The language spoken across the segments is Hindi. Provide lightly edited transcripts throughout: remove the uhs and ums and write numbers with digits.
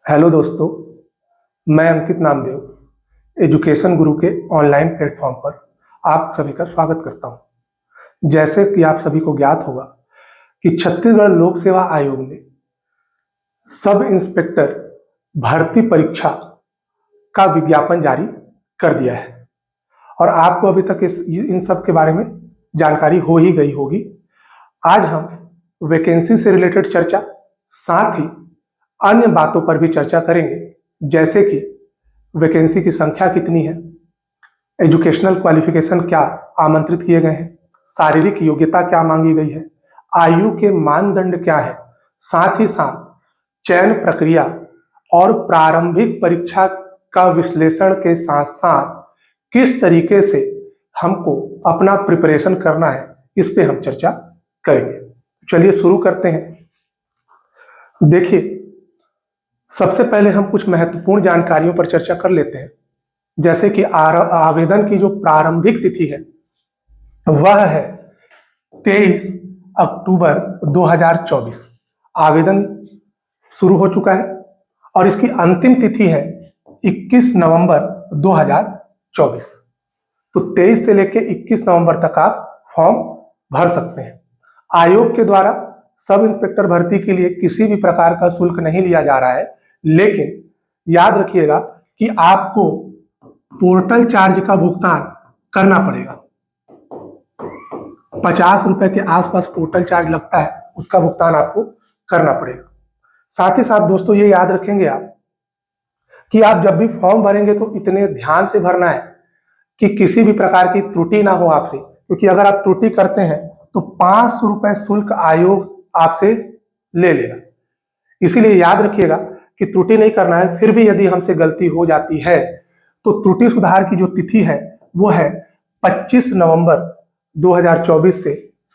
हेलो दोस्तों, मैं अंकित नामदेव एजुकेशन गुरु के ऑनलाइन प्लेटफॉर्म पर आप सभी का स्वागत करता हूं। जैसे कि आप सभी को ज्ञात होगा कि छत्तीसगढ़ लोक सेवा आयोग ने सब इंस्पेक्टर भर्ती परीक्षा का विज्ञापन जारी कर दिया है और आपको अभी तक इन सब के बारे में जानकारी हो ही गई होगी। आज हम वैकेंसी से रिलेटेड चर्चा, साथ ही अन्य बातों पर भी चर्चा करेंगे, जैसे कि वैकेंसी की संख्या कितनी है, एजुकेशनल क्वालिफिकेशन क्या आमंत्रित किए गए हैं, शारीरिक योग्यता क्या मांगी गई है, आयु के मानदंड क्या है, साथ ही साथ चयन प्रक्रिया और प्रारंभिक परीक्षा का विश्लेषण के साथ साथ किस तरीके से हमको अपना प्रिपरेशन करना है, इस पे हम चर्चा करेंगे। चलिए शुरू करते हैं। देखिए, सबसे पहले हम कुछ महत्वपूर्ण जानकारियों पर चर्चा कर लेते हैं। जैसे कि आवेदन की जो प्रारंभिक तिथि है वह है 23 अक्टूबर 2024। आवेदन शुरू हो चुका है और इसकी अंतिम तिथि है 21 नवंबर 2024। तो 23 से लेकर 21 नवंबर तक आप फॉर्म भर सकते हैं। आयोग के द्वारा सब इंस्पेक्टर भर्ती के लिए किसी भी प्रकार का शुल्क नहीं लिया जा रहा है, लेकिन याद रखिएगा कि आपको पोर्टल चार्ज का भुगतान करना पड़ेगा। 50 रुपए के आसपास पोर्टल चार्ज लगता है, उसका भुगतान आपको करना पड़ेगा। साथ ही साथ दोस्तों ये याद रखेंगे आप कि आप जब भी फॉर्म भरेंगे तो इतने ध्यान से भरना है कि किसी भी प्रकार की त्रुटि ना हो आपसे, क्योंकि अगर आप त्रुटि करते हैं तो 500 रुपए शुल्क आयोग आपसे ले लेगा। इसीलिए याद रखिएगा कि त्रुटि नहीं करना है। फिर भी यदि हमसे गलती हो जाती है तो त्रुटि सुधार की जो तिथि है वो है 25 नवंबर 2024 से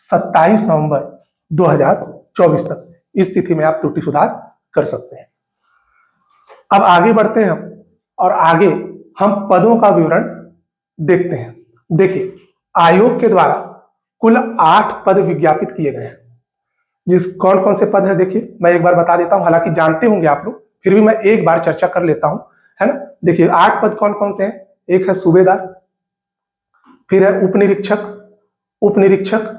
27 नवंबर 2024 तक। इस तिथि में आप त्रुटि सुधार कर सकते हैं। अब आगे बढ़ते हैं हम और आगे हम पदों का विवरण देखते हैं। देखिए, आयोग के द्वारा कुल 8 पद विज्ञापित किए गए हैं। कौन कौन से पद है देखिए, मैं एक बार बता देता हूं, हालांकि जानते होंगे आप लोग, फिर भी मैं एक बार चर्चा कर लेता हूं, है ना। देखिए 8 पद कौन कौन से हैं। एक है सूबेदार, फिर है उप निरीक्षक, उप निरीक्षक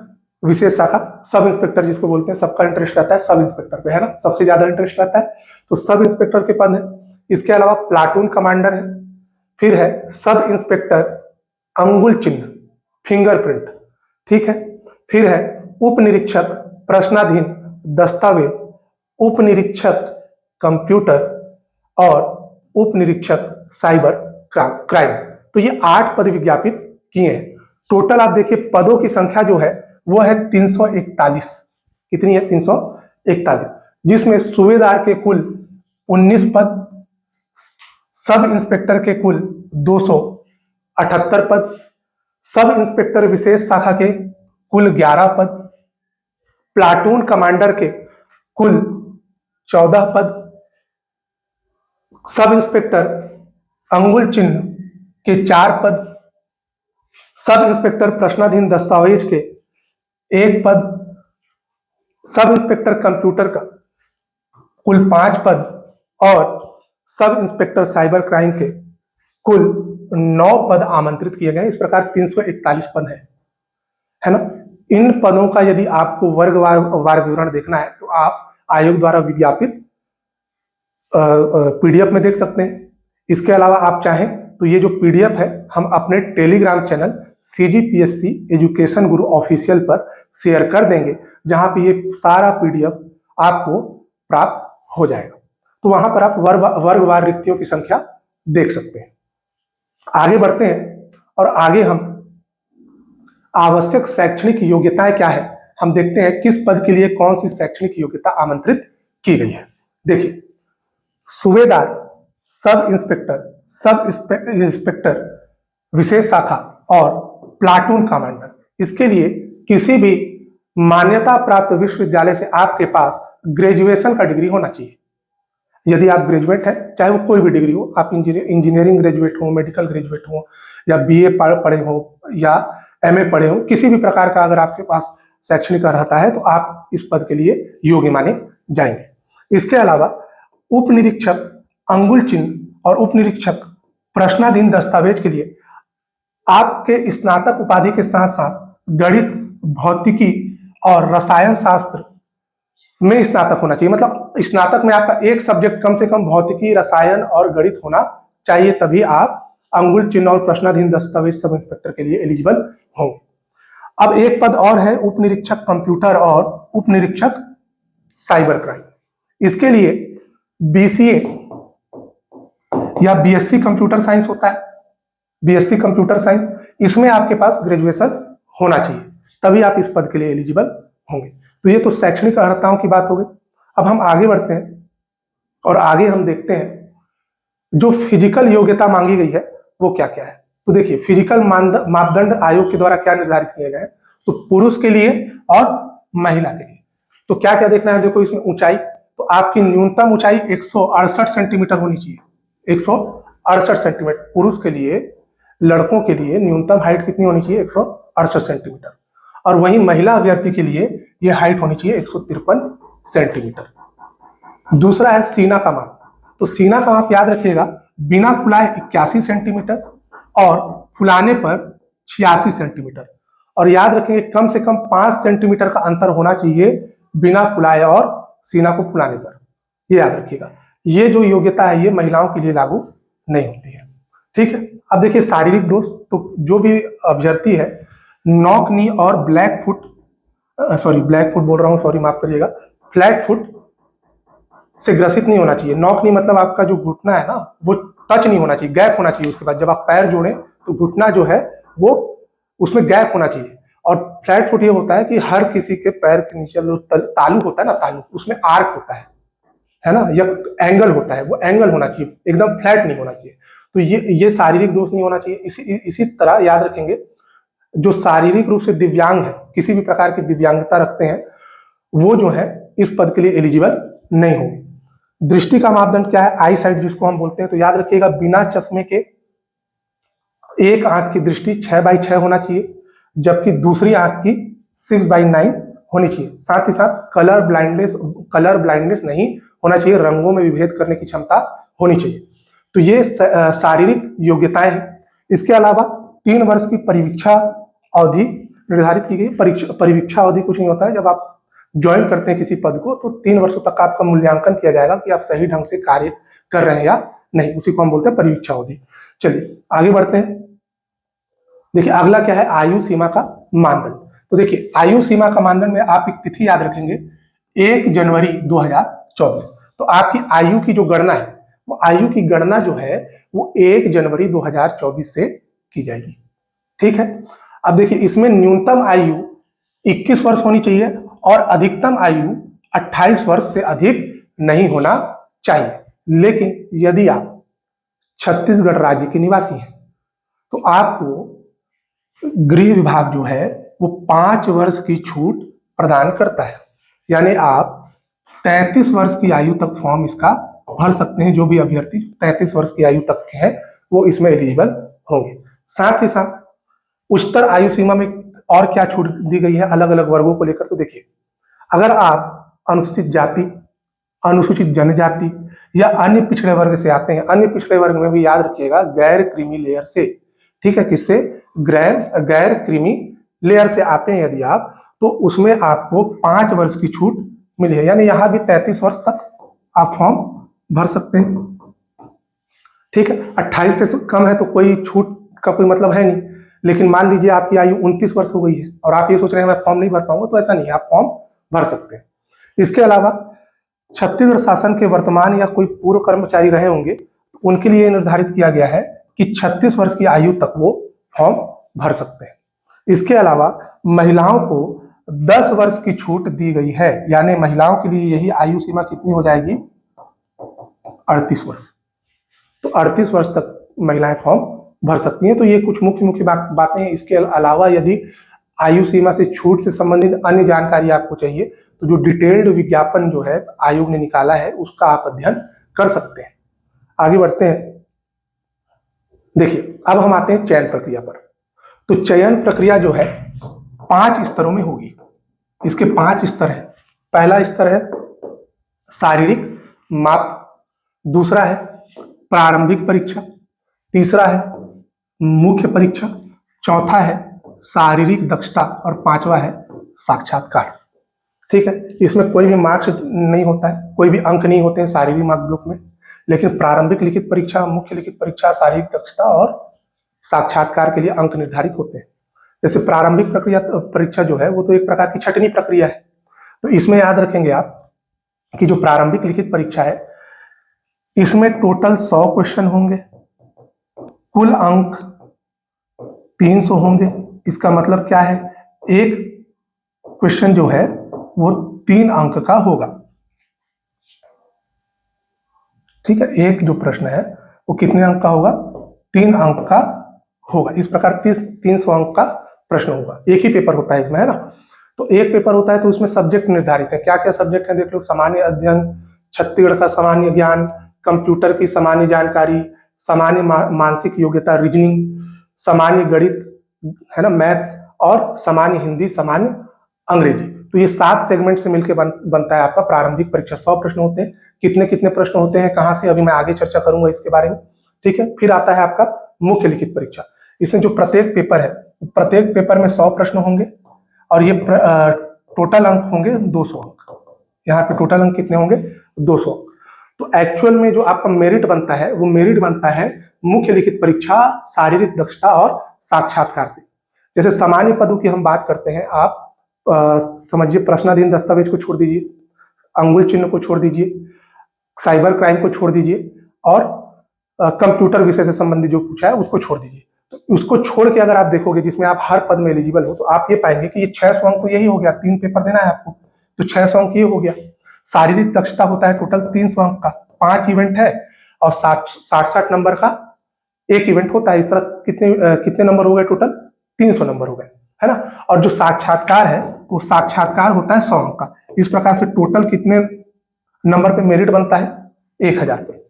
विशेष शाखा, सब इंस्पेक्टर जिसको बोलते हैं, सबका इंटरेस्ट रहता है सब इंस्पेक्टर पे, है ना, सबसे ज्यादा इंटरेस्ट रहता है, तो सब इंस्पेक्टर के पद है। इसके अलावा प्लाटून कमांडर है, फिर है सब इंस्पेक्टर अंगुल चिन्ह फिंगरप्रिंट, ठीक है, फिर है उप निरीक्षक प्रश्नाधीन दस्तावेज, उप निरीक्षक कंप्यूटर और उप निरीक्षक साइबर क्राइम। तो ये 8 पद विज्ञापित किए हैं। टोटल आप देखिए पदों की संख्या जो है वो है 341। कितनी है? 341, जिसमें सूबेदार के कुल 19 पद, सब इंस्पेक्टर के कुल 278 पद, सब इंस्पेक्टर विशेष शाखा के कुल 11 पद, प्लाटून कमांडर के कुल 14 पद, सब इंस्पेक्टर अंगुल चिन्ह के 4 पद, सब इंस्पेक्टर प्रश्नाधीन दस्तावेज के 1 पद, सब इंस्पेक्टर कंप्यूटर का कुल 5 पद और सब इंस्पेक्टर साइबर क्राइम के कुल 9 पद आमंत्रित किए गए। इस प्रकार 341 पद है ना। इन पदों का यदि आपको वर्गवार विवरण देखना है तो आप आयोग द्वारा विज्ञापित पीडीएफ में देख सकते हैं। इसके अलावा आप चाहें तो ये जो पीडीएफ है हम अपने टेलीग्राम चैनल CGPSC एजुकेशन गुरु ऑफिशियल पर शेयर कर देंगे, जहां पे ये सारा पीडीएफ आपको प्राप्त हो जाएगा। तो वहां पर आप वर्गवार रिक्तियों की संख्या देख सकते हैं। आगे बढ़ते हैं और आगे हम आवश्यक शैक्षणिक योग्यताएं क्या है हम देखते हैं, किस पद के लिए कौन सी शैक्षणिक योग्यता आमंत्रित की गई है। देखिए, सूबेदार, सब इंस्पेक्टर, सब इंस्पेक्टर विशेष शाखा और प्लाटून कमांडर, इसके लिए किसी भी मान्यता प्राप्त विश्वविद्यालय से आपके पास ग्रेजुएशन का डिग्री होना चाहिए। यदि आप ग्रेजुएट हैं, चाहे वो कोई भी डिग्री हो, आप इंजीनियरिंग ग्रेजुएट हो, मेडिकल ग्रेजुएट हो, या BA पढ़े हो या MA पढ़े हो, किसी भी प्रकार का अगर आपके पास शैक्षणिक रहता है तो आप इस पद के लिए योग्य माने जाएंगे। इसके अलावा उप निरीक्षक अंगुल चिन्ह और उप निरीक्षक प्रश्नाधीन दस्तावेज के लिए आपके स्नातक उपाधि के साथ साथ गणित, भौतिकी और रसायन शास्त्र में स्नातक होना चाहिए। मतलब स्नातक में आपका एक सब्जेक्ट कम से कम भौतिकी, रसायन और गणित होना चाहिए, तभी आप अंगुल चिन्ह और प्रश्नाधीन दस्तावेज सब इंस्पेक्टर के लिए एलिजिबल होंगे। अब एक पद और है, उप निरीक्षक कंप्यूटर और उप निरीक्षक साइबर क्राइम। इसके लिए बीसीए या बीएससी कंप्यूटर साइंस होता है, बीएससी कंप्यूटर साइंस, इसमें आपके पास ग्रेजुएशन होना चाहिए, तभी आप इस पद के लिए एलिजिबल होंगे। तो ये तो शैक्षणिक अर्हताओं की बात हो गई। अब हम आगे बढ़ते हैं और आगे हम देखते हैं जो फिजिकल योग्यता मांगी गई है वो क्या क्या है। तो देखिए, फिजिकल मापदंड आयोग के द्वारा क्या निर्धारित किए गए हैं, तो पुरुष के लिए और महिला के लिए तो क्या क्या देखना है। देखो, इसमें ऊंचाई, तो आपकी न्यूनतम ऊंचाई 168 सेंटीमीटर होनी चाहिए। 168 सेंटीमीटर पुरुष के लिए, लड़कों के लिए न्यूनतम हाइट कितनी होनी चाहिए, 168 सेंटीमीटर। और वहीं महिला अभ्यर्थी के लिए यह हाइट होनी चाहिए 153 सेंटीमीटर। दूसरा है सीना का माप, तो सीना का माप याद रखिएगा, बिना फुलाए 81 सेंटीमीटर और फुलाने पर 86 सेंटीमीटर। और याद रखेंगे कम से कम 5 सेंटीमीटर का अंतर होना चाहिए बिना फुलाए और सीना को फुलाने पर, ये याद रखिएगा। ये जो योग्यता है ये महिलाओं के लिए लागू नहीं होती है, ठीक है। अब देखिए शारीरिक दोष, तो जो भी अभ्यर्थी है नॉक नी और ब्लैक फुट बोल रहा हूँ, सॉरी माफ करिएगा, फ्लैट फुट से ग्रसित नहीं होना चाहिए। नॉक नी मतलब आपका जो घुटना है ना वो टच नहीं होना चाहिए, गैप होना चाहिए। उसके बाद जब आप पैर जोड़ें तो घुटना जो है वो उसमें गैप होना चाहिए। और फ्लैट फुट ये होता है कि हर किसी के पैर के नीचे जो तालू होता है ना, तालू, उसमें आर्क होता है ना, या एंगल होता है, वो एंगल होना चाहिए, एकदम फ्लैट नहीं होना चाहिए। तो ये शारीरिक दोष नहीं होना चाहिए। इसी तरह याद रखेंगे जो शारीरिक रूप से दिव्यांग है, किसी भी प्रकार की दिव्यांगता रखते हैं, वो जो है इस पद के लिए एलिजिबल नहीं होंगे। दृष्टि का मापदंड क्या है, आई साइट जिसको हम बोलते हैं, तो याद रखिएगा बिना चश्मे के एक आंख की दृष्टि 6/6 होना चाहिए, जबकि दूसरी आंख की 6/9 होनी चाहिए। साथ ही साथ कलर ब्लाइंडनेस नहीं होना चाहिए, रंगों में विभेद करने की क्षमता होनी चाहिए। तो ये शारीरिक योग्यताएं हैं। इसके अलावा 3 वर्ष की परीक्षा अवधि निर्धारित की गई। परीक्षा अवधि कुछ नहीं होता है, जब आप ज्वाइन करते हैं किसी पद को तो 3 वर्षों तक आपका मूल्यांकन किया जाएगा कि आप सही ढंग से कार्य कर रहे हैं या नहीं, उसी को हम बोलते हैं परीक्षा अवधि। चलिए आगे बढ़ते हैं। देखिए अगला क्या है, आयु सीमा का मानदंड। तो देखिए आयु सीमा का मानदंड में आप एक तिथि याद रखेंगे, 1 जनवरी 2024। तो आपकी आयु की जो गणना है, वो आयु की गणना जो है वो 1 जनवरी 2024 से की जाएगी, ठीक है। अब देखिए इसमें न्यूनतम आयु 21 वर्ष होनी चाहिए और अधिकतम आयु 28 वर्ष से अधिक नहीं होना चाहिए। लेकिन यदि आप छत्तीसगढ़ राज्य के निवासी हैं तो आपको गृह विभाग जो है वो 5 वर्ष की छूट प्रदान करता है, यानी आप 33 वर्ष की आयु तक फॉर्म इसका भर सकते हैं। जो भी अभ्यर्थी 33 वर्ष की आयु तक के हैं वो इसमें एलिजिबल होंगे। साथ ही साथ उच्चतर आयु सीमा में और क्या छूट दी गई है अलग अलग वर्गों को लेकर, तो देखिए अगर आप अनुसूचित जाति, अनुसूचित जनजाति या अन्य पिछड़े वर्ग से आते हैं, अन्य पिछड़े वर्ग में भी याद रखिएगा गैर क्रीमी लेयर से, ठीक है, किससे, गैर क्रीमी लेयर से आते हैं यदि आप, तो उसमें आपको 5 वर्ष की छूट मिली है, यानी यहां भी 33 वर्ष तक आप फॉर्म भर सकते हैं, ठीक है। 28 से कम है तो कोई छूट का कोई मतलब है नहीं। लेकिन मान लीजिए आपकी आयु 29 वर्ष हो गई है और आप ये सोच रहे हैं मैं फॉर्म नहीं भर पाऊंगा, तो ऐसा नहीं है, आप फॉर्म भर सकते हैं। इसके अलावा छत्तीसगढ़ शासन के वर्तमान या कोई पूर्व कर्मचारी रहे होंगे तो उनके लिए निर्धारित किया गया है कि 36 वर्ष की आयु तक वो फॉर्म भर सकते हैं। इसके अलावा महिलाओं को 10 वर्ष की छूट दी गई है, यानी महिलाओं के लिए यही आयु सीमा कितनी हो जाएगी, 38 वर्ष। तो 38 वर्ष तक महिलाएं फॉर्म भर सकती हैं। तो ये कुछ मुख्य बातें हैं। इसके अलावा यदि आयु सीमा से छूट से संबंधित अन्य जानकारी आपको चाहिए तो जो डिटेल्ड विज्ञापन जो है आयोग ने निकाला है उसका आप अध्ययन कर सकते हैं। आगे बढ़ते हैं। देखिए अब हम आते हैं चयन प्रक्रिया पर। तो चयन प्रक्रिया जो है 5 स्तरों में होगी। इसके 5 स्तर हैं। पहला स्तर है शारीरिक माप, दूसरा है प्रारंभिक परीक्षा, तीसरा है मुख्य परीक्षा, चौथा है शारीरिक दक्षता और पांचवा है साक्षात्कार। ठीक है, इसमें कोई भी मार्क्स नहीं होता है, कोई भी अंक नहीं होते हैं शारीरिक मार्क ग्रुप में, लेकिन प्रारंभिक लिखित परीक्षा, मुख्य लिखित परीक्षा, शारीरिक दक्षता और साक्षात्कार के लिए अंक निर्धारित होते हैं। जैसे प्रारंभिक प्रक्रिया परीक्षा जो है वो तो एक प्रकार की छटनी प्रक्रिया है, तो इसमें याद रखेंगे आप कि जो प्रारंभिक लिखित परीक्षा है इसमें टोटल 100 क्वेश्चन होंगे, कुल अंक 300 होंगे। इसका मतलब क्या है, एक क्वेश्चन जो है वो 3 अंक का होगा। ठीक है, एक जो प्रश्न है वो कितने अंक का होगा, 3 अंक का होगा। इस प्रकार 300 अंक का प्रश्न होगा। एक ही पेपर होता है इसमें, है ना। तो एक पेपर होता है तो उसमें सब्जेक्ट निर्धारित है। क्या क्या सब्जेक्ट है देख लो, सामान्य अध्ययन, छत्तीसगढ़ का सामान्य ज्ञान, कंप्यूटर की सामान्य जानकारी, सामान्य मानसिक योग्यता रीजनिंग, सामान्य गणित, है ना, मैथ्स, और सामान्य हिंदी, सामान्य अंग्रेजी। तो ये 7 सेगमेंट से मिलकर बनता है आपका प्रारंभिक परीक्षा। 100 प्रश्न होते हैं। कितने कितने प्रश्न होते हैं, कहाँ से, अभी मैं आगे चर्चा करूंगा इसके बारे में। ठीक है, फिर आता है आपका मुख्य लिखित परीक्षा। इसमें जो प्रत्येक पेपर है, प्रत्येक पेपर में 100 प्रश्न होंगे और ये टोटल अंक होंगे 200 अंक। यहाँ पे टोटल अंक कितने होंगे, 200। तो एक्चुअल में जो आपका मेरिट बनता है वो मेरिट बनता है मुख्य लिखित परीक्षा, शारीरिक दक्षता और साक्षात्कार से। जैसे सामान्य पदों की हम बात करते हैं, आप समझिए प्रश्नाधीन दस्तावेज को छोड़ दीजिए, अंगुल चिन्ह को छोड़ दीजिए, साइबर क्राइम को छोड़ दीजिए, और कंप्यूटर विषय से संबंधित जो पूछा है उसको छोड़ दीजिए। तो उसको छोड़ के अगर आप देखोगे जिसमें आप हर पद में एलिजिबल हो, तो आप ये पाएंगे कि ये 600 अंक तो यही हो गया। 3 पेपर देना है आपको, तो 600 अंक ये हो गया। शारीरिक दक्षता होता है टोटल 300 अंक का, 5 इवेंट है, और 60 नंबर का एक इवेंट होता है। इस तरह कितने नंबर हो गए टोटल, 300 नंबर हो गए, है ना। और जो साक्षात्कार है वो साक्षात्कार होता है 100 अंक का। इस प्रकार से टोटल कितने नंबर पे मेरिट बनता है, 1000 पे,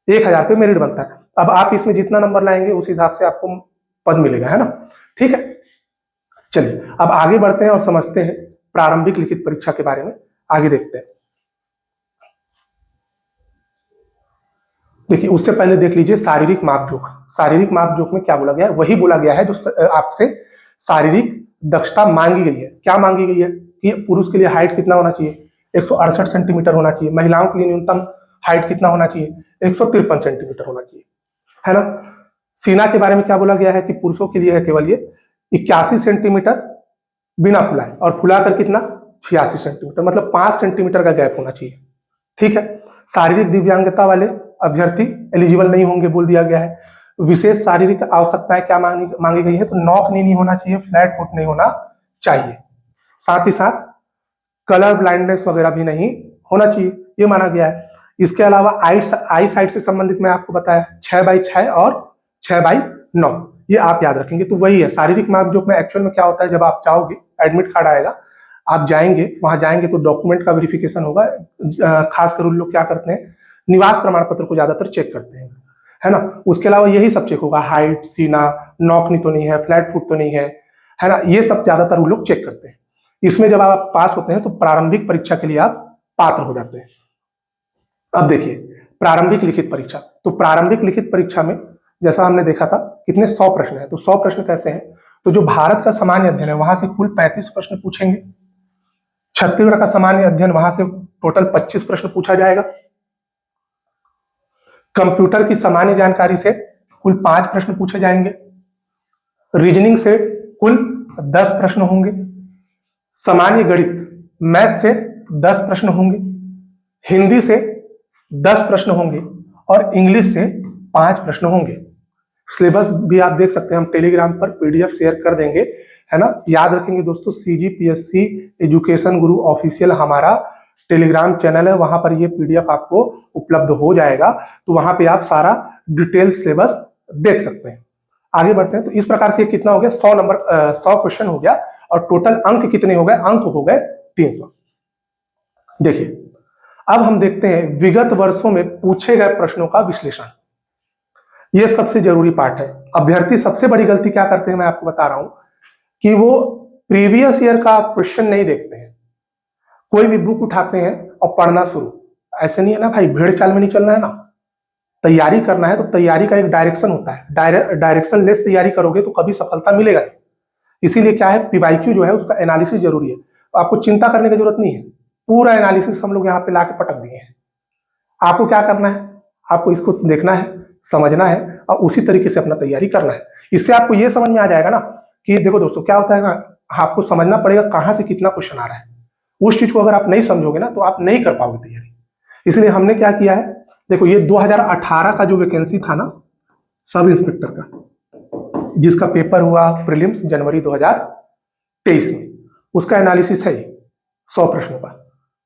1000 पे मेरिट बनता है। अब आप इसमें जितना नंबर लाएंगे उस हिसाब से आपको पद मिलेगा, है ना। ठीक है, चलिए अब आगे बढ़ते हैं और समझते हैं प्रारंभिक लिखित परीक्षा के बारे में। आगे देखते हैं। देखिए, उससे पहले देख लीजिए शारीरिक मापजोख। शारीरिक मापजोख में क्या बोला गया है, वही बोला गया है जो आपसे शारीरिक दक्षता मांगी गई है। क्या मांगी गई है कि पुरुष के लिए हाइट कितना होना चाहिए, 168 सेंटीमीटर होना चाहिए। महिलाओं के लिए न्यूनतम हाइट कितना होना चाहिए, 153 सेंटीमीटर होना चाहिए, है ना। सीना के बारे में क्या बोला गया है कि पुरुषों के लिए है केवल ये 81 सेंटीमीटर बिना फुलाए, और फुलाकर कितना, 86 सेंटीमीटर, मतलब 5 सेंटीमीटर का गैप होना चाहिए। ठीक है, शारीरिक दिव्यांगता वाले अभ्यर्थी एलिजिबल नहीं होंगे बोल दिया गया है। विशेष शारीरिक आवश्यकताएं क्या मांगी गई है, तो नॉक नहीं होना चाहिए, फ्लैट फुट नहीं होना चाहिए, साथ ही साथ कलर ब्लाइंडनेस वगैरह भी नहीं होना चाहिए, ये माना गया है। इसके अलावा आई साइट से संबंधित मैं आपको बताया 6x6 और 6x9, ये आप याद रखेंगे। तो वही है शारीरिक मापजोख में। एक्चुअल में क्या होता है, जब आप जाओगे, एडमिट कार्ड आएगा, आप जाएंगे, वहां जाएंगे तो डॉक्यूमेंट का वेरिफिकेशन होगा। खासकर उन लोग क्या करते हैं, निवास प्रमाण पत्र को ज्यादातर चेक करते हैं, है ना। उसके अलावा यही सब चेक होगा, हाइट, सीना, नॉक तो नहीं है, फ्लैट फुट तो नहीं है ना, ये सब ज्यादातर वो लोग चेक करते हैं। इसमें जब आप पास होते हैं तो प्रारंभिक परीक्षा के लिए आप पात्र हो जाते हैं। अब देखिए प्रारंभिक लिखित परीक्षा। तो प्रारंभिक लिखित परीक्षा में जैसा हमने देखा था कितने 100 प्रश्न है। तो 100 प्रश्न कैसे हैं, तो जो भारत का सामान्य अध्ययन है वहां से कुल 35 प्रश्न पूछेंगे। छत्तीसगढ़ का सामान्य अध्ययन, वहां से टोटल 25 प्रश्न पूछा जाएगा। कंप्यूटर की सामान्य जानकारी से कुल 5 प्रश्न पूछे जाएंगे। रीजनिंग से कुल 10 प्रश्न होंगे। सामान्य गणित, मैथ से 10 प्रश्न होंगे। हिंदी से 10 प्रश्न होंगे और इंग्लिश से 5 प्रश्न होंगे। सिलेबस भी आप देख सकते हैं, हम टेलीग्राम पर पीडीएफ शेयर कर देंगे, है ना। याद रखेंगे दोस्तों, CGPSC एजुकेशन गुरु ऑफिशियल हमारा टेलीग्राम चैनल है, वहां पर ये पीडीएफ आपको उपलब्ध हो जाएगा। तो वहां पे आप सारा डिटेल सिलेबस देख सकते हैं। आगे बढ़ते हैं। तो इस प्रकार से कितना हो गया, 100 क्वेश्चन हो गया, और टोटल अंक कितने हो गए, अंक हो गए 300। देखिए अब हम देखते हैं विगत वर्षों में पूछे गए प्रश्नों का विश्लेषण। यह सबसे जरूरी पार्ट है। अभ्यर्थी सबसे बड़ी गलती क्या करते हैं, मैं आपको बता रहा हूं कि वो प्रीवियस ईयर का क्वेश्चन नहीं देखते हैं। कोई भी बुक उठाते हैं और पढ़ना शुरू, ऐसे नहीं है ना भाई, भेड़ चाल में नहीं चलना है ना। तैयारी करना है तो तैयारी का एक डायरेक्शन होता है, डायरेक्शन लेस तैयारी करोगे तो कभी सफलता मिलेगा नहीं। इसीलिए क्या है, पीवाईक्यू जो है उसका एनालिसिस जरूरी है। तो आपको चिंता करने की जरूरत नहीं है, पूरा एनालिसिस हम लोग यहाँ पे लाके पटक दिए हैं। आपको क्या करना है, आपको इसको देखना है, समझना है और उसी तरीके से अपना तैयारी करना है। इससे आपको ये समझ में आ जाएगा ना कि देखो दोस्तों क्या होता है ना, आपको समझना पड़ेगा कहाँ से कितना क्वेश्चन आ रहा है। उस चीज को अगर आप नहीं समझोगे ना तो आप नहीं कर पाओगे तैयारी। इसलिए हमने क्या किया है, देखो ये 2018 का जो वैकेंसी था ना सब इंस्पेक्टर का, जिसका पेपर हुआ प्रीलिम्स जनवरी 2023 में, उसका एनालिसिस है 100 प्रश्नों का,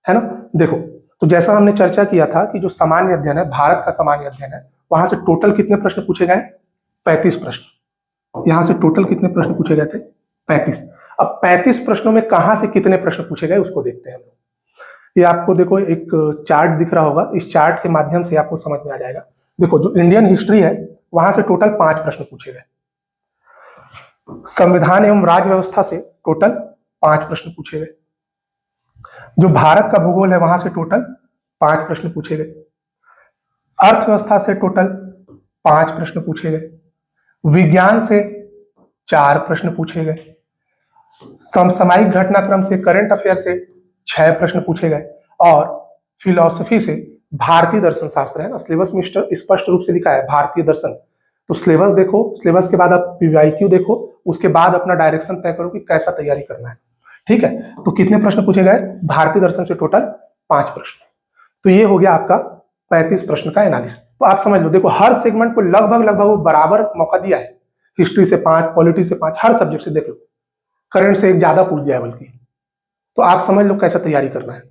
है ना। देखो तो जैसा हमने चर्चा किया था कि जो सामान्य अध्ययन है, भारत का सामान्य अध्ययन है, वहां से टोटल कितने प्रश्न पूछे गए, 35 प्रश्न। यहां से टोटल कितने प्रश्न पूछे गए थे, 35। अब 35 प्रश्नों में कहां से कितने प्रश्न पूछे गए उसको देखते हैं हम लोग। ये आपको देखो एक चार्ट दिख रहा होगा, इस चार्ट के माध्यम से आपको समझ में आ जाएगा। देखो जो इंडियन हिस्ट्री है वहां से टोटल 5 प्रश्न पूछे गए, संविधान एवं राज्य व्यवस्था से टोटल 5 प्रश्न पूछे गए, जो भारत का भूगोल है वहां से टोटल 5 प्रश्न पूछे गए, अर्थव्यवस्था से टोटल 5 प्रश्न पूछे गए, विज्ञान से 4 प्रश्न पूछे गए, समसामयिक घटनाक्रम से करंट अफेयर से 6 प्रश्न पूछे गए, और फिलॉसफी से भारतीय दर्शन शास्त्र है ना, सिलेबस में स्पष्ट रूप से लिखा है भारतीय दर्शन। तो सिलेबस देखो, सिलेबस के बाद आप पीवाईक्यू देखो, उसके बाद अपना डायरेक्शन तय करो कि कैसा तैयारी करना है। ठीक है, तो कितने प्रश्न पूछे गए, भारतीय दर्शन से टोटल 5 प्रश्न। तो ये हो गया आपका 35 प्रश्न का एनालिसिस। तो आप समझ लो, देखो हर सेगमेंट को लगभग लगभग वो बराबर मौका दिया है, हिस्ट्री से 5, पॉलिटी से 5, हर सब्जेक्ट से देख लो, करंट से एक ज्यादा पूछ दिया है बल्कि। तो आप समझ लो कैसा तैयारी करना है।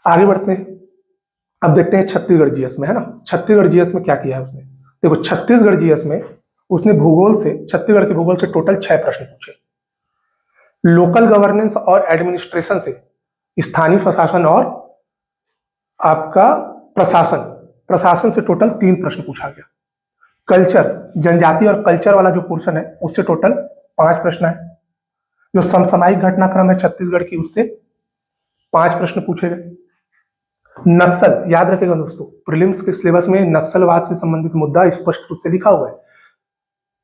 आगे बढ़ते हैं, अब देखते हैं छत्तीसगढ़ जीएस में, है ना, छत्तीसगढ़ जीएस में क्या किया है उसने। देखो छत्तीसगढ़ जीएस में उसने भूगोल से, छत्तीसगढ़ के भूगोल से टोटल 6 प्रश्न पूछे, लोकल गवर्नेंस और एडमिनिस्ट्रेशन से, स्थानीय प्रशासन और आपका प्रशासन, प्रशासन से टोटल 3 प्रश्न पूछा गया, कल्चर, जनजाति और कल्चर वाला जो पोर्शन है उससे टोटल 5 प्रश्न है, जो समसामयिक घटनाक्रम है छत्तीसगढ़ की उससे 5 प्रश्न पूछे गए, नक्सल, याद रखेगा दोस्तों प्रीलिम्स के सिलेबस में नक्सलवाद से संबंधित मुद्दा स्पष्ट रूप से लिखा हुआ है।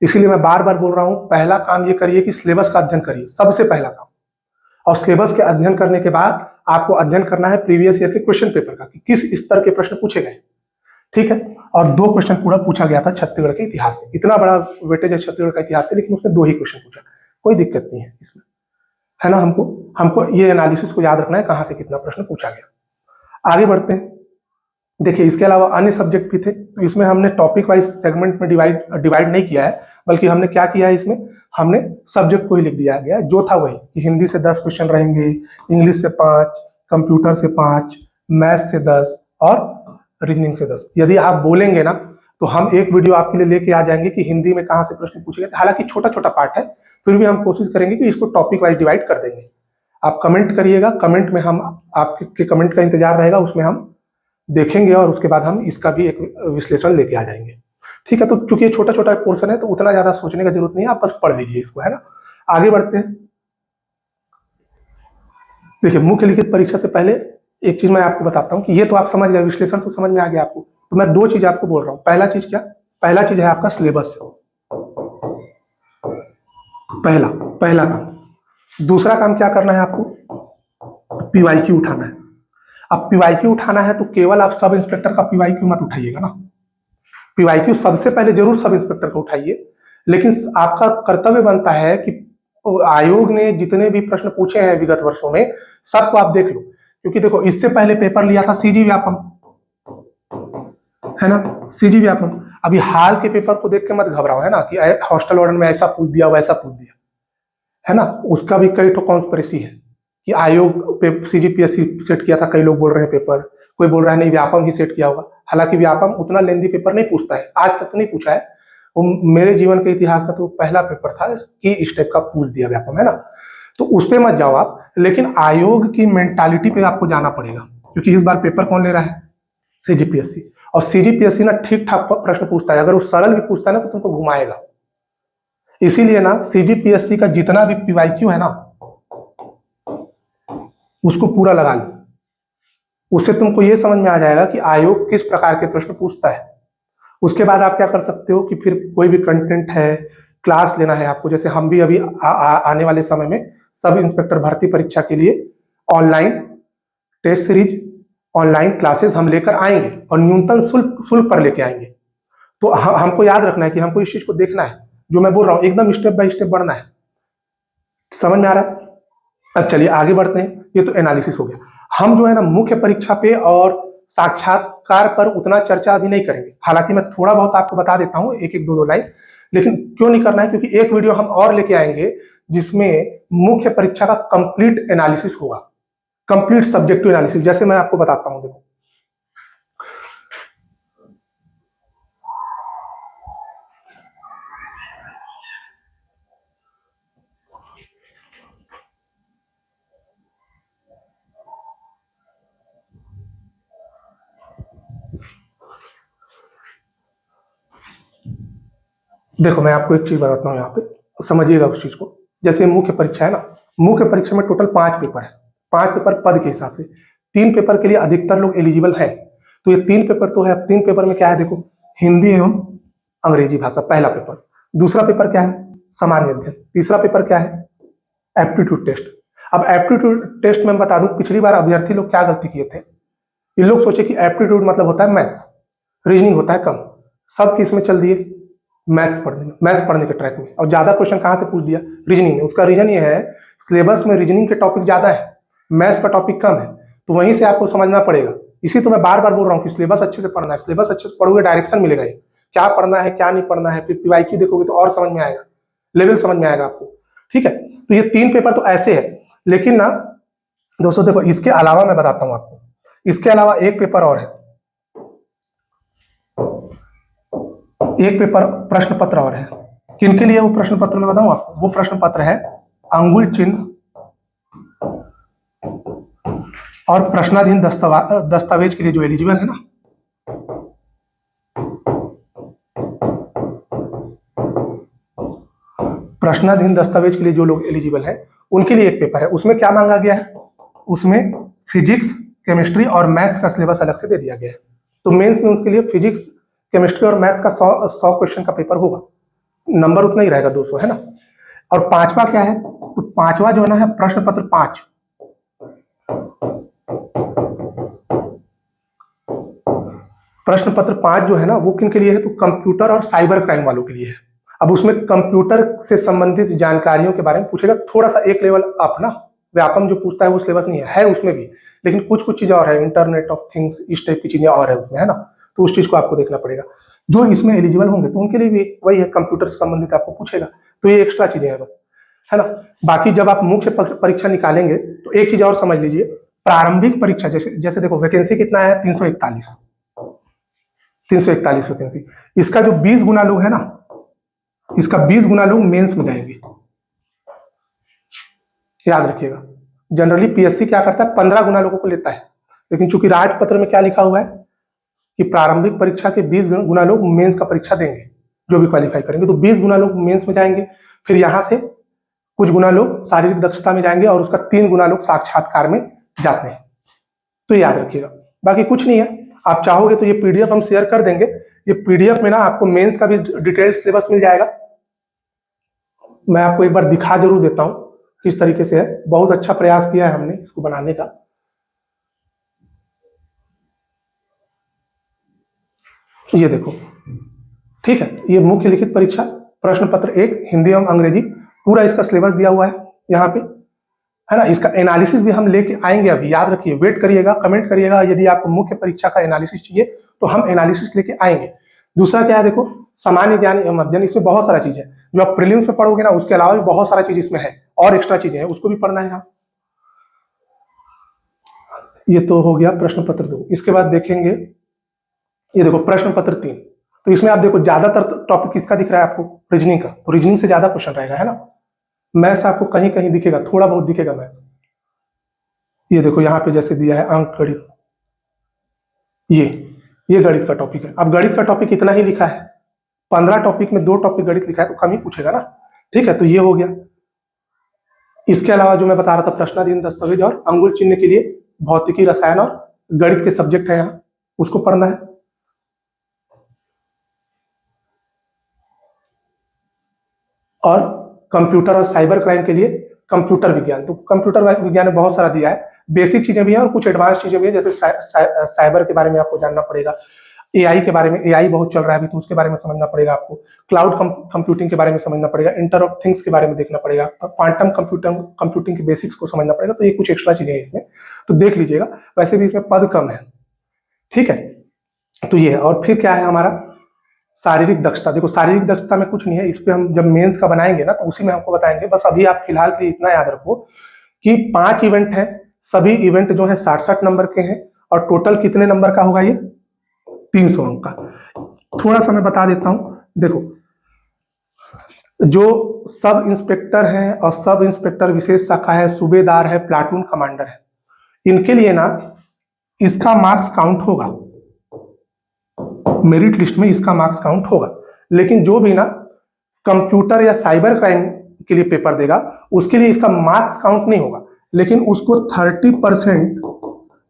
इसीलिए मैं बार बार बोल रहा हूं, पहला काम ये करिए कि सिलेबस का अध्ययन करिए, सबसे पहला काम। और सिलेबस के अध्ययन करने के बाद आपको अध्ययन करना है प्रीवियस ईयर के क्वेश्चन पेपर का, कि किस स्तर के प्रश्न पूछे गए। ठीक है, और 2 क्वेश्चन पूरा पूछा गया था छत्तीसगढ़ के इतिहास से, इतना बड़ा वेटेज है छत्तीसगढ़ का इतिहास से, लेकिन उसने 2 ही क्वेश्चन पूछा, कोई दिक्कत नहीं है इसमें, है ना। हमको हमको ये एनालिसिस को याद रखना है कहां से कितना प्रश्न पूछा गया। आगे बढ़ते हैं, देखिए इसके अलावा अन्य सब्जेक्ट भी थे, तो इसमें हमने टॉपिक वाइज सेगमेंट में डिवाइड नहीं किया है, बल्कि हमने क्या किया है, इसमें हमने सब्जेक्ट को ही लिख दिया गया, जो था वही, कि हिंदी से 10 क्वेश्चन रहेंगे, इंग्लिश से 5, कंप्यूटर से 5, मैथ से 10 और रीजनिंग से 10। यदि आप बोलेंगे ना तो हम एक वीडियो आपके लिए लेके आ जाएंगे कि हिंदी में कहाँ से प्रश्न पूछे गए, हालांकि छोटा छोटा पार्ट है, फिर भी हम कोशिश करेंगे कि इसको टॉपिक वाइज डिवाइड कर देंगे। आप कमेंट करिएगा, कमेंट में हम आपके कमेंट का इंतजार रहेगा, उसमें हम देखेंगे और उसके बाद हम इसका भी एक विश्लेषण लेके आ जाएंगे। ठीक है, तो चूंकि ये छोटा छोटा पोर्शन है तो उतना ज्यादा सोचने का जरूरत नहीं है, आप बस पढ़ लीजिए इसको, है ना। आगे बढ़ते हैं, देखिए मुख्य लिखित परीक्षा से पहले एक चीज मैं आपको बताता हूँ कि ये तो आप समझ गए, विश्लेषण तो समझ में आ गया आपको, तो मैं 2 चीज आपको बोल रहा हूँ। पहला चीज क्या, पहला चीज है आपका सिलेबस, पहला पहला काम। दूसरा काम क्या करना है आपको, पीवाईक्यू उठाना है। अब पीवाईक्यू उठाना है तो केवल आप सब इंस्पेक्टर का पीवाईक्यू मत उठाइएगा ना, पीवाईक्यू सबसे पहले जरूर सब इंस्पेक्टर का उठाइए, लेकिन आपका कर्तव्य बनता है कि आयोग ने जितने भी प्रश्न पूछे हैं विगत वर्षों में सबको आप देख लो, क्योंकि देखो इससे पहले पेपर लिया था सीजी व्यापम, है ना, सीजी व्यापम। अभी हाल के पेपर को देख के मत घबराओ, है ना, कि हॉस्टल वार्डन में ऐसा पूछ दिया वैसा पूछ दिया, है ना, उसका भी कई तो कॉन्स्पिरेसी है कि आयोग सीजीपीएससी सेट किया था, कई लोग बोल रहे हैं पेपर, कोई बोल रहा है नहीं व्यापम ही सेट किया होगा। हालांकि व्यापम उतना लेंदी पेपर नहीं पूछता है, आज तक तो नहीं पूछा है, वो मेरे जीवन के इतिहास का तो पहला पेपर था कि इस टाइप का पूछ दिया व्यापम, है ना। तो उस पर मत जाओ आप, लेकिन आयोग की मेंटालिटी पे आपको जाना पड़ेगा, क्योंकि इस बार पेपर कौन ले रहा है, सीजीपीएससी। और सीजीपीएससी ना ठीक ठाक प्रश्न पूछता है, अगर वो सरल भी पूछता है ना तो तुमको घुमाएगा। इसीलिए ना सीजीपीएससी का जितना भी पीवाईक्यू है ना उसको पूरा लगा लो, उससे तुमको ये समझ में आ जाएगा कि आयोग किस प्रकार के प्रश्न पूछता है। उसके बाद आप क्या कर सकते हो कि फिर कोई भी कंटेंट है, क्लास लेना है आपको, जैसे हम भी अभी आने वाले समय में सब इंस्पेक्टर भर्ती परीक्षा के लिए online test series, online classes हम लेकर आएंगे और न्यूनतम शुल्क शुल्क पर लेके आएंगे। तो हमको याद रखना है कि हमको इस चीज को देखना है, जो मैं बोल रहा हूँ एकदम स्टेप बाय स्टेप बढ़ना है। समझ में आ रहा है? अब चलिए आगे बढ़ते हैं। ये तो एनालिसिस हो गया। हम जो है ना मुख्य परीक्षा पे और साक्षात्कार पर उतना चर्चा अभी नहीं करेंगे, हालांकि मैं थोड़ा बहुत आपको बता देता हूँ, एक एक दो लाइन, लेकिन क्यों नहीं करना है, क्योंकि एक वीडियो हम और लेके आएंगे जिसमें मुख्य परीक्षा का कंप्लीट एनालिसिस होगा, कंप्लीट सब्जेक्टिव एनालिसिस। जैसे मैं आपको बताता हूं, देखो देखो मैं आपको एक चीज बताता हूँ, यहाँ पे समझिएगा उस चीज को। जैसे मुख्य परीक्षा है ना, मुख्य परीक्षा में टोटल 5 पेपर है, 5 पेपर पद के हिसाब से। 3 पेपर के लिए अधिकतर लोग एलिजिबल है। तो ये 3 पेपर तो है। अब 3 पेपर में क्या है, देखो, हिंदी एवं अंग्रेजी भाषा पहला पेपर। दूसरा पेपर क्या है, सामान्य अध्ययन। तीसरा पेपर क्या है, एप्टीट्यूड टेस्ट। अब एप्टीट्यूड टेस्ट में बता दूं, पिछली बार अभ्यर्थी लोग क्या गलती किए थे, ये लोग सोचे कि एप्टीट्यूड मतलब होता है मैथ्स, रीजनिंग होता है कम, सब किस में चल दिए, मैथ्स पढ़ने के ट्रैक में। और ज्यादा क्वेश्चन कहाँ से पूछ दिया, रीजनिंग में। उसका रीजन ये है, सिलेबस में रीजनिंग के टॉपिक ज्यादा है, मैथ्स का टॉपिक कम है, तो वहीं से आपको समझना पड़ेगा। इसी तो मैं बार बार बोल रहा हूँ कि सिलेबस अच्छे से पढ़ना है, सिलेबस अच्छे से पढ़ोगे डायरेक्शन मिलेगा, ये क्या पढ़ना है क्या नहीं पढ़ना है। फिर पीवाईक्यू देखोगे तो और समझ में आएगा, लेवल समझ में आएगा आपको। ठीक है, तो ये 3 पेपर तो ऐसे है। लेकिन ना दोस्तों देखो, इसके अलावा मैं बताता हूँ आपको, इसके अलावा एक पेपर और है, एक पेपर प्रश्न पत्र और है। किनके लिए वो प्रश्न पत्र मैं बताऊं आपको, वो प्रश्न पत्र है अंगुल चिन्ह और प्रश्नाधीन दस्तावेज के लिए जो एलिजिबल है ना, प्रश्नाधीन दस्तावेज के लिए जो लोग एलिजिबल है उनके लिए एक पेपर है। उसमें क्या मांगा गया है, उसमें फिजिक्स, केमिस्ट्री और मैथ्स का सिलेबस अलग से दे दिया गया है। तो मेंस में उसके लिए फिजिक्स, केमिस्ट्री और मैथ्स का 100 क्वेश्चन का पेपर होगा, नंबर उतना ही रहेगा 200, है ना। और पांचवा क्या है, तो पांचवा जो है ना है प्रश्न पत्र 5। प्रश्न पत्र 5 जो है ना वो किन के लिए है, तो कंप्यूटर और साइबर क्राइम वालों के लिए है। अब उसमें कंप्यूटर से संबंधित जानकारियों के बारे में पूछेगा, थोड़ा सा एक लेवल अप ना, व्यापम जो पूछता है वो सिलेबस नहीं है उसमें भी, लेकिन कुछ कुछ चीजें और है, इंटरनेट ऑफ थिंग्स, इस टाइप की चीजें और है उसमें, है ना। तो उस चीज को आपको देखना पड़ेगा। जो इसमें एलिजिबल होंगे तो उनके लिए भी वही है, कंप्यूटर से संबंधित आपको पूछेगा। तो ये एक्स्ट्रा चीजें हैं बस, है ना। बाकी जब आप मुख्य परीक्षा निकालेंगे तो एक चीज और समझ लीजिए, प्रारंभिक परीक्षा जैसे जैसे देखो वैकेंसी कितना है, 341, 341 वैकेंसी। इसका जो 20 गुना लोग है ना, इसका 20 गुना लोग मेंस में जाएंगे, याद रखिएगा। जनरली पीएससी क्या करता है, 15 गुना लोगों को लेता है, लेकिन चूंकि राजपत्र में क्या लिखा हुआ है कि प्रारंभिक परीक्षा के 20 गुना लोग मेंस का परीक्षा देंगे, जो भी क्वालिफाई करेंगे। तो 20 गुना लोग मेंस में जाएंगे, फिर यहां से कुछ गुना लोग शारीरिक दक्षता में जाएंगे और उसका 3 गुना लोग साक्षात्कार में जाते हैं। तो याद रखिएगा, बाकी कुछ नहीं है। आप चाहोगे तो ये पीडीएफ हम शेयर कर देंगे, ये पीडीएफ में ना आपको मेंस का भी डिटेल सिलेबस मिल जाएगा। मैं आपको एक बार दिखा जरूर देता हूं किस तरीके से है, बहुत अच्छा प्रयास किया है हमने इसको बनाने का। ये देखो, ठीक है, ये मुख्य लिखित परीक्षा प्रश्न पत्र 1 हिंदी एवं अंग्रेजी, पूरा इसका सिलेबस दिया हुआ है यहाँ पे, है ना। इसका एनालिसिस भी हम लेके आएंगे अभी, याद रखिए, वेट करिएगा, कमेंट करिएगा यदि आपको मुख्य परीक्षा का एनालिसिस चाहिए तो हम एनालिसिस लेके आएंगे। दूसरा क्या है, देखो, सामान्य ज्ञान एवं अध्ययन, इसमें बहुत सारा चीज है जो आप प्रीलिम्स में पढ़ोगे ना, उसके अलावा भी बहुत सारा चीज इसमें है और एक्स्ट्रा चीजें हैं, उसको भी पढ़ना है यहाँ। ये तो हो गया प्रश्न पत्र 2। इसके बाद देखेंगे, ये देखो प्रश्न पत्र 3। तो इसमें आप देखो ज्यादातर टॉपिक किसका दिख रहा है आपको, रीजनिंग का। तो रीजनिंग से ज्यादा क्वेश्चन रहेगा, है ना। मैथ्स आपको कहीं कहीं दिखेगा, थोड़ा बहुत दिखेगा मैथ्स। ये देखो यहाँ पे जैसे दिया है अंक गणित, ये गणित का टॉपिक है। अब गणित का टॉपिक इतना ही लिखा है, 15 टॉपिक में 2 टॉपिक गणित लिखा है, तो कम ही पूछेगा ना। ठीक है, तो ये हो गया। इसके अलावा जो मैं बता रहा था, प्रश्नाधीन दस्तावेज और अंगुल चिन्ह के लिए भौतिकी, रसायन और गणित के सब्जेक्ट है यहाँ, उसको पढ़ना है। और कंप्यूटर और साइबर क्राइम के लिए कंप्यूटर विज्ञान। तो कंप्यूटर विज्ञान में बहुत सारा दिया है, बेसिक चीजें भी हैं और कुछ एडवांस चीजें भी हैं, जैसे साइबर के बारे में आपको जानना पड़ेगा, एआई के बारे में, एआई बहुत चल रहा है अभी तो उसके बारे में समझना पड़ेगा आपको, क्लाउड कंप्यूटिंग के बारे में समझना पड़ेगा, इंटर ऑफ थिंग्स के बारे में देखना पड़ेगा, क्वांटम कंप्यूटिंग के बेसिक्स को समझना पड़ेगा। तो ये कुछ एक्स्ट्रा चीजें हैं इसमें, तो देख लीजिएगा। वैसे भी इसमें पद कम है, ठीक है। तो ये है। और फिर क्या है हमारा शारीरिक दक्षता। देखो शारीरिक दक्षता में कुछ नहीं है, इस पे हम जब मेंस का बनाएंगे ना तो उसी में हमको बताएंगे। बस अभी आप फिलहाल के लिए इतना याद रखो कि 5 इवेंट है, सभी इवेंट जो है 60-60 नंबर के हैं, और टोटल कितने नंबर का होगा ये 300 अंक का। थोड़ा सा मैं बता देता हूं। देखो जो सब इंस्पेक्टर हैं और सब इंस्पेक्टर विशेष शाखा है, सूबेदार है, प्लाटून कमांडर है, इनके लिए ना इसका मार्क्स काउंट होगा, मेरिट लिस्ट में इसका मार्क्स काउंट होगा। लेकिन जो भी ना कंप्यूटर या साइबर क्राइम के लिए पेपर देगा उसके लिए इसका मार्क्स काउंट नहीं होगा, लेकिन उसको 30%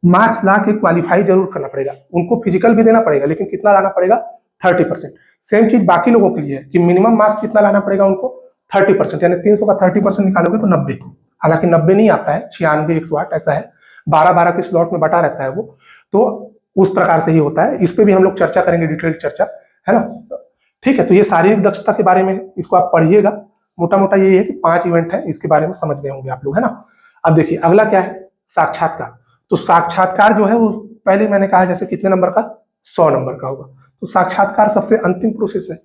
मार्क्स ला के क्वालिफाई जरूर करना पड़ेगा। उनको फिजिकल भी देना पड़ेगा, लेकिन कितना लाना पड़ेगा 30%। सेम चीज बाकी लोगों के लिए है कि मिनिमम मार्क्स कितना लाना पड़ेगा उनको 30%, यानी 300 का 30% निकालोगे तो 90। हालांकि 90 नहीं आता है, 96, 108 ऐसा है, 12-12 के स्लॉट में बटा रहता है वो, तो उस प्रकार से ही होता है। इस पे भी हम लोग चर्चा करेंगे, डिटेल चर्चा, है ना। ठीक है, तो ये शारीरिक दक्षता के बारे में इसको आप पढ़िएगा। मोटा मोटा ये है कि 5 इवेंट है, इसके बारे में समझ गए होंगे आप लोग, है ना। अब देखिए अगला क्या है, साक्षात्कार। तो साक्षात्कार जो है वो पहले मैंने कहा जैसे कितने नंबर का, 100 नंबर का होगा। तो साक्षात्कार सबसे अंतिम प्रोसेस है।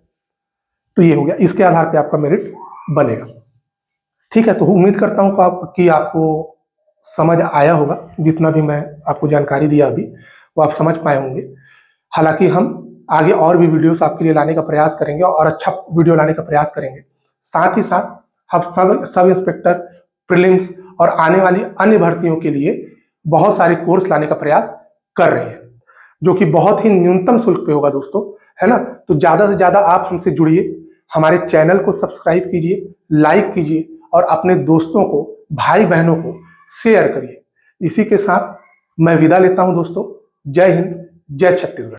तो ये हो गया, इसके आधार पे आपका मेरिट बनेगा। ठीक है, तो उम्मीद करता हूँ कि आपको समझ आया होगा। जितना भी मैं आपको जानकारी दिया अभी वो आप समझ पाए होंगे। हालांकि हम आगे और भी वीडियोस आपके लिए लाने का प्रयास करेंगे और अच्छा वीडियो लाने का प्रयास करेंगे। साथ ही साथ हम सब इंस्पेक्टर, प्रीलिम्स और आने वाली अन्य भर्तियों के लिए बहुत सारे कोर्स लाने का प्रयास कर रहे हैं, जो कि बहुत ही न्यूनतम शुल्क पे होगा दोस्तों, है ना। तो ज़्यादा से ज़्यादा आप हमसे जुड़िए, हमारे चैनल को सब्सक्राइब कीजिए, लाइक कीजिए और अपने दोस्तों को, भाई बहनों को शेयर करिए। इसी के साथ मैं विदा लेता हूं दोस्तों। जय हिंद, जय छत्तीसगढ़।